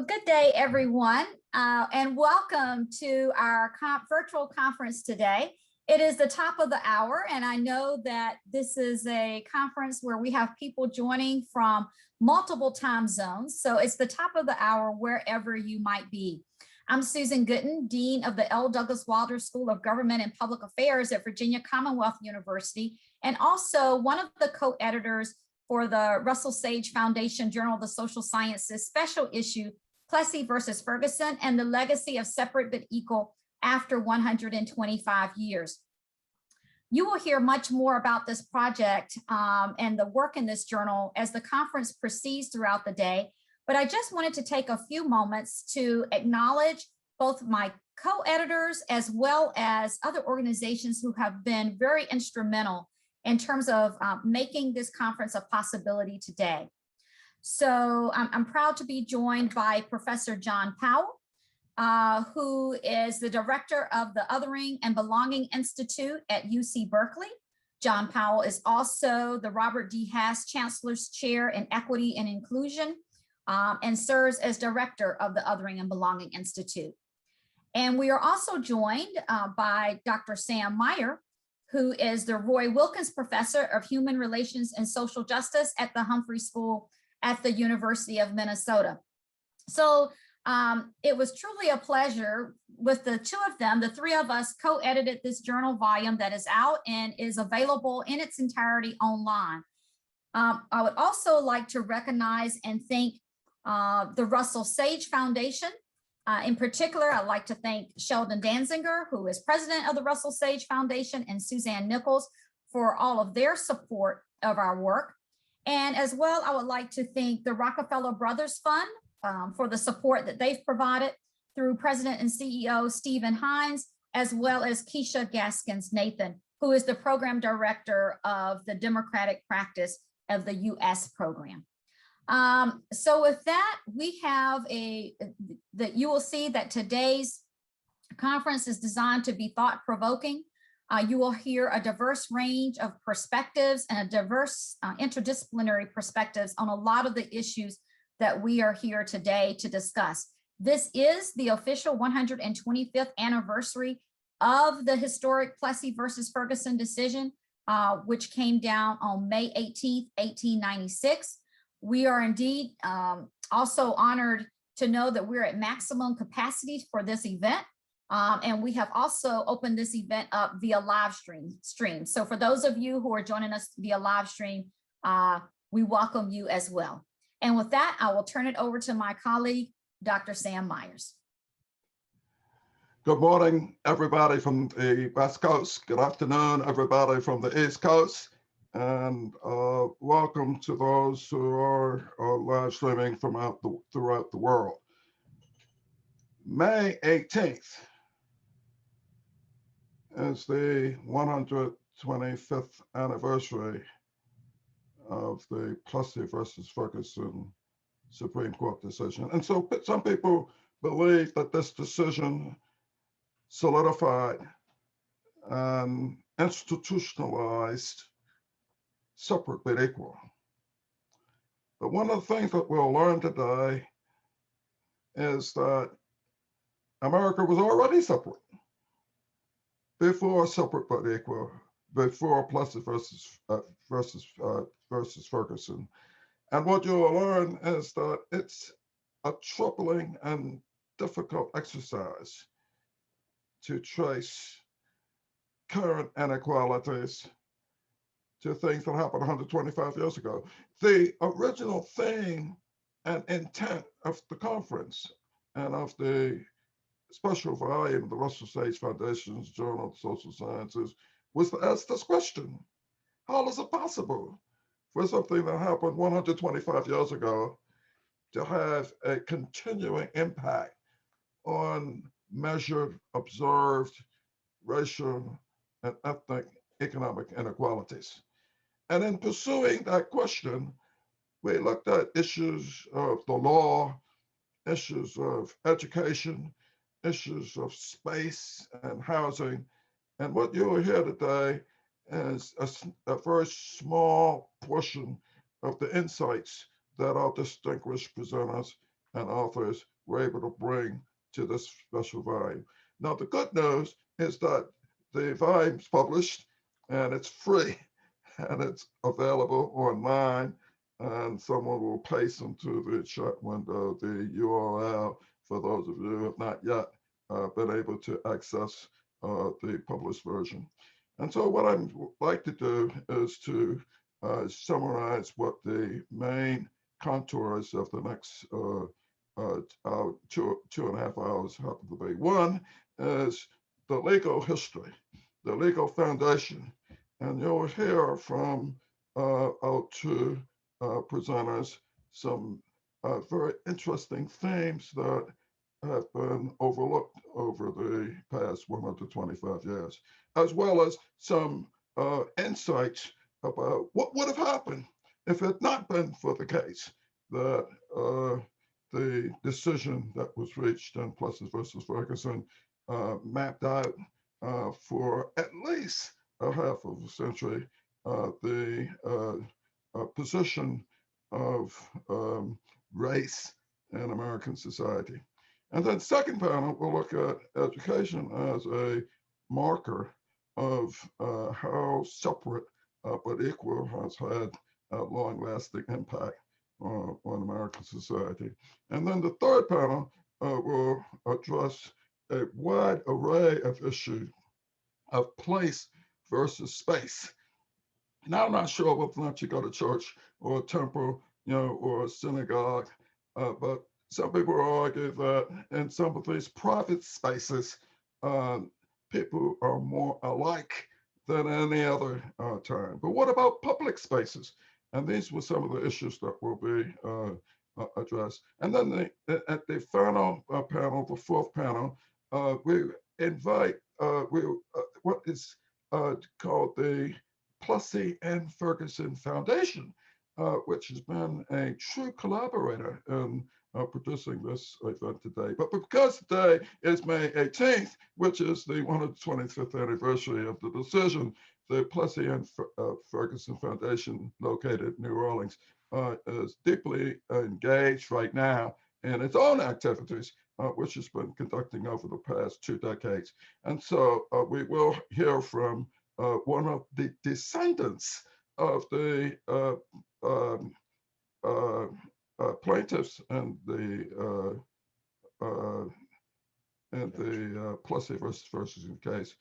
Good day, everyone, and welcome to our virtual conference today. It is the top of the hour, and I know that this is a conference where we have people joining from multiple time zones, so it's the top of the hour wherever you might be. I'm Susan Gooden, Dean of the L. Douglas Wilder School of Government and Public Affairs at Virginia Commonwealth University, and also one of the co-editors for the Russell Sage Foundation Journal of the Social Sciences special issue, Plessy versus Ferguson and the Legacy of Separate but Equal After 125 Years. You will hear much more about this project and the work in this journal as the conference proceeds throughout the day, but I just wanted to take a few moments to acknowledge both my co-editors as well as other organizations who have been very instrumental in terms of making this conference a possibility today. So I'm proud to be joined by Professor John Powell, who is the director of the Othering and Belonging Institute at UC Berkeley. John Powell is also the Robert D. Hass Chancellor's Chair in Equity and Inclusion and serves as director of the Othering and Belonging Institute. And we are also joined by Dr. Sam Meyer, who is the Roy Wilkins Professor of Human Relations and Social Justice at the Humphrey School at the University of Minnesota. So it was truly a pleasure with the two of them. The three of us co-edited this journal volume that is out and is available in its entirety online. I would also like to recognize and thank the Russell Sage Foundation. In particular, I'd like to thank Sheldon Danziger, who is president of the Russell Sage Foundation, and Suzanne Nichols for all of their support of our work. And as well, I would like to thank the Rockefeller Brothers Fund for the support that they've provided through President and CEO Stephen Hines, as well as Keisha Gaskins Nathan, who is the program director of the Democratic Practice of the US program. So with that, we have that you will see that today's conference is designed to be thought-provoking. You will hear a diverse range of perspectives and a diverse interdisciplinary perspectives on a lot of the issues that we are here today to discuss. This is the official 125th anniversary of the historic Plessy versus Ferguson decision, which came down on May 18th, 1896. We are indeed also honored to know that we're at maximum capacity for this event. And we have also opened this event up via live stream. So for those of you who are joining us via live stream, we welcome you as well. And with that, I will turn it over to my colleague, Dr. Sam Myers. Good morning, everybody from the West Coast. Good afternoon, everybody from the East Coast. And welcome to those who are live streaming throughout the world. May 18th. Is the 125th anniversary of the Plessy versus Ferguson Supreme Court decision. And so some people believe that this decision solidified and institutionalized separate but equal. But one of the things that we'll learn today is that America was already separate before separate but equal, before Plessy versus Ferguson. And what you'll learn is that it's a troubling and difficult exercise to trace current inequalities to things that happened 125 years ago. The original theme and intent of the conference and of the special volume of the Russell Sage Foundation's Journal of Social Sciences was to ask this question: how is it possible for something that happened 125 years ago to have a continuing impact on measured, observed racial and ethnic economic inequalities? And in pursuing that question, we looked at issues of the law, issues of education, issues of space and housing. And what you will hear today is a very small portion of the insights that our distinguished presenters and authors were able to bring to this special volume. Now, the good news is that the volume's published and it's free and it's available online, and someone will paste into the chat window the URL for those of you who have not yet been able to access the published version. And so what I'd like to do is to summarize what the main contours of the next 2.5 hours happen to be. One is the legal history, the legal foundation. And you'll hear from our two presenters some very interesting themes that have been overlooked over the past 125 years, as well as some insights about what would have happened if it had not been for the case that the decision that was reached in Plessy versus Ferguson mapped out for at least a half of a century the position of race in American society. And then second panel, we'll look at education as a marker of how separate but equal has had a long-lasting impact on American society. And then the third panel will address a wide array of issues of place versus space. Now, I'm not sure whether or not you go to church or a temple, or a synagogue, but some people argue that in some of these private spaces, people are more alike than any other time. But what about public spaces? And these were some of the issues that will be addressed. And then at the final panel, the fourth panel, we invite what is called the Plessy and Ferguson Foundation, which has been a true collaborator in producing this event today. But because today is May 18th, which is the 125th anniversary of the decision, the Plessy and Ferguson Foundation, located in New Orleans, is deeply engaged right now in its own activities, which has been conducting over the past 2 decades. And so we will hear from one of the descendants of the plaintiffs and the Plessy versus Ferguson case.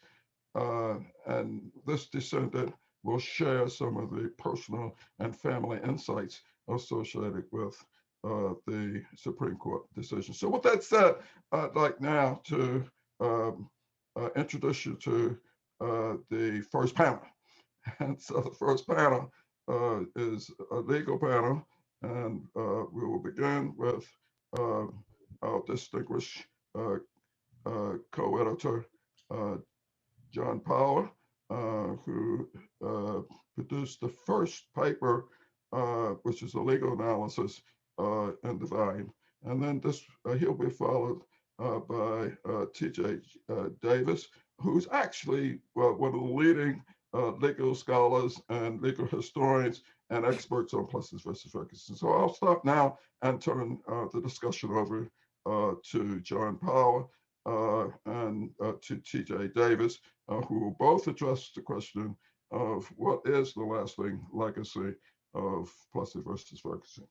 And this descendant will share some of the personal and family insights associated with the Supreme Court decision. So with that said, I'd like now to introduce you to the first panel. And so the first panel is a legal panel, and we will begin with our distinguished co-editor, John Power, who produced the first paper, which is a legal analysis in the volume. And then he'll be followed by T.J. Davis, who's actually one of the leading legal scholars and legal historians and experts on Plessy versus Ferguson. So I'll stop now and turn the discussion over to John Power and to T.J. Davis, who will both address the question of what is the lasting legacy of Plessy versus Ferguson.